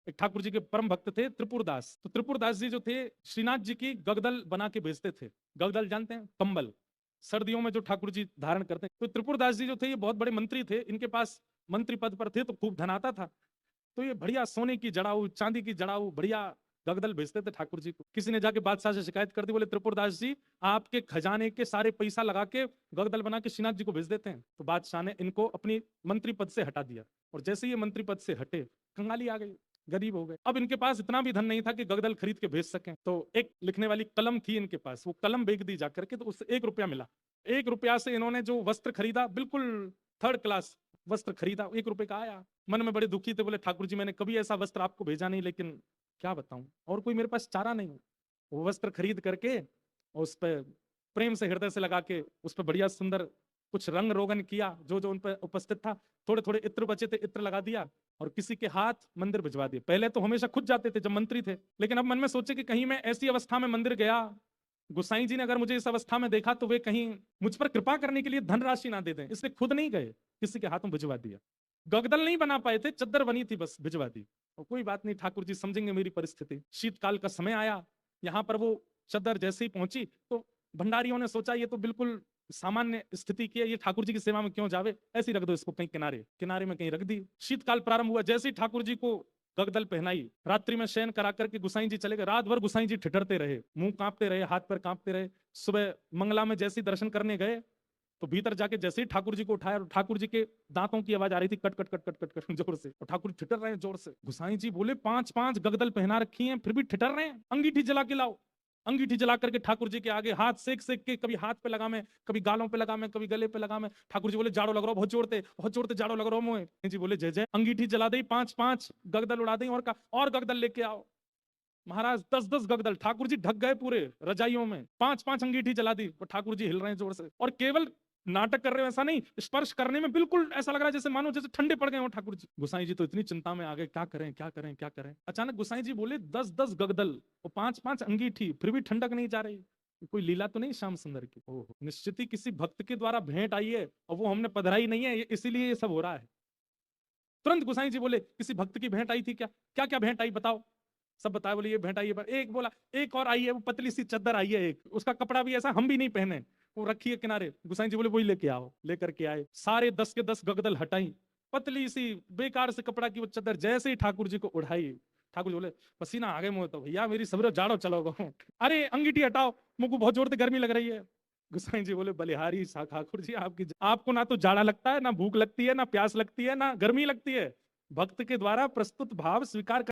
एक ठाकुर जी के परम भक्त थे त्रिपुरदास। तो त्रिपुरदास जी जो थे श्रीनाथ जी की गगदल बना के भेजते थे। गगदल जानते हैं, कंबल, सर्दियों में जो ठाकुर जी धारण करते हैं। तो त्रिपुरदास जी जो थे ये बहुत बड़े मंत्री थे, इनके पास मंत्री पद पर थे तो खूब धन आता था। तो ये बढ़िया सोने की जड़ाऊ, चांदी की जड़ाऊ, बढ़िया गगदल भेजते थे ठाकुर जी को। किसी ने जाके बादशाह से शिकायत कर दी, बोले त्रिपुरदास जी आपके खजाने के सारे पैसा लगा के गगदल बना के श्रीनाथ जी को भेज देते हैं। तो बादशाह ने इनको अपनी मंत्री पद से हटा दिया, और जैसे ये मंत्री पद से हटे कंगाली आ गई, गरीब हो गए। अब इनके पास इतना भी धन नहीं था कि गगदल खरीद के भेज सकें। तो एक लिखने वाली कलम थी इनके पास, वो कलम बेच दी जाकर के, तो उससे 1 रुपया मिला। 1 रुपया से इन्होंने जो वस्त्र खरीदा, बिल्कुल थर्ड क्लास वस्त्र खरीदा, 1 रुपए का आया। मन में बड़े दुखी थे, बोले ठाकुर जी मैंने कभी ऐसा वस्त्र आपको भेजा नहीं, लेकिन क्या बताऊं, और कोई मेरे पास चारा नहीं। वो वस्त्र खरीद करके उस पर प्रेम से हृदय से लगा के उस पर बढ़िया सुंदर कुछ रंग रोगन किया, जो जो उन पर उपस्थित था। थोड़े थोड़े इत्र बचे थे, इत्र लगा दिया और किसी के हाथ मंदिर भिजवा दिए। पहले तो हमेशा खुद जाते थे जब मंत्री थे, लेकिन अब मन में सोचे कि कहीं मैं ऐसी अवस्था में मंदिर गया, गोसाई जी ने अगर मुझे इस अवस्था में देखा तो वे कहीं मुझ पर कृपा करने के लिए धनराशि ना दे दें, इसलिए खुद नहीं गए, किसी के हाथों भिजवा दिया। गगदल नहीं बना पाए थे, चद्दर बनी थी, बस भिजवा दी। और कोई बात नहीं, ठाकुर जी समझेंगे मेरी परिस्थिति। शीतकाल का समय आया, यहाँ पर वो चद्दर जैसे ही पहुंची तो भंडारियों ने सोचा ये तो बिल्कुल सामान्य स्थिति की है, ये ठाकुर जी की सेवा में क्यों जावे, ऐसे ही रख दो इसको कहीं किनारे किनारे में कहीं रख दी। शीतकाल प्रारंभ हुआ, जैसे ही ठाकुर जी को गगदल पहनाई, रात्रि में शयन करा करके गुसाई जी चले गए। रात भर गुसाई जी ठिठरते रहे, मुंह कांपते रहे, हाथ पैर कांपते रहे। सुबह मंगला में जैसे ही दर्शन करने गए तो भीतर जाके जैसे ही ठाकुर जी को उठाया, और ठाकुर जी के दांतों की आवाज आ रही थी, cut cut cut cut cut cut जोर से, और ठाकुर ठिठर रहे हैं जोर से। गुसाई जी बोले 5-5 गगदल पहना रखी हैं फिर भी ठिठर रहे हैं, अंगीठी जला के लाओ। अंगीठी जला करके ठाकुर जी के आगे हाथ सेक सेक के, कभी हाथ पे लगा में, कभी गालों पे लगा में, कभी गले पे लगा में। ठाकुर जी बोले जाड़ो लग रहा हो, बहुत जोड़ते जाड़ो लग रहा हो मोए। जी बोले जय जय। अंगीठी जला दी, 5-5 गगदल उड़ा दी, और गगदल लेके आओ। महाराज 10-10 गगदल, ठाकुर जी ढक गए पूरे रजाइयों में, 5-5 अंगीठी जला दी, और ठाकुर जी हिल रहे हैं जोर से। और केवल नाटक कर रहे हो ऐसा नहीं, स्पर्श करने में बिल्कुल ऐसा लग रहा है जैसे मानो जैसे ठंडे पड़ गए हो ठाकुर जी। गुसाई जी तो इतनी चिंता में आ गए, क्या करें क्या करें क्या करें। अचानक गुसाई जी बोले 10-10 गगदल और 5-5 अंगीठी, फिर भी ठंडक नहीं जा रही, कोई लीला तो नहीं श्याम सुंदर की। ओह, निश्चित ही किसी भक्त के द्वारा भेंट आई है और वो हमने पधराई नहीं है, इसीलिए ये सब हो रहा है। तुरंत गुसाई जी बोले किसी भक्त की भेंट आई थी क्या, क्या क्या भेंट आई बताओ। सब बताया, बोले ये भेंट आई है। एक बोला एक और आई है, वो पतली सी चद्दर आई है, एक उसका कपड़ा भी ऐसा हम भी नहीं पहने, वो रखी है किनारे। गुसाई जी बोले वही लेके आओ। लेकर के आए, सारे 10 के 10 गगदल हटाई, पतली सी बेकार से कपड़ा की वो चद्दर जैसे ही ठाकुर जी को उठाई, ठाकुर जी बोले पसीना आ गए मुझे तो भैया, मेरी सबरो जाड़ो चलो। अरे अंगीठी हटाओ, मुझको बहुत जोर से गर्मी लग रही है। गुसाई जी बोले बलिहारी सा ठाकुर जी, आपको ना तो जाड़ा लगता है, ना भूख लगती है, ना प्यास लगती है, ना गर्मी लगती है। भक्त के द्वारा प्रस्तुत भाव स्वीकार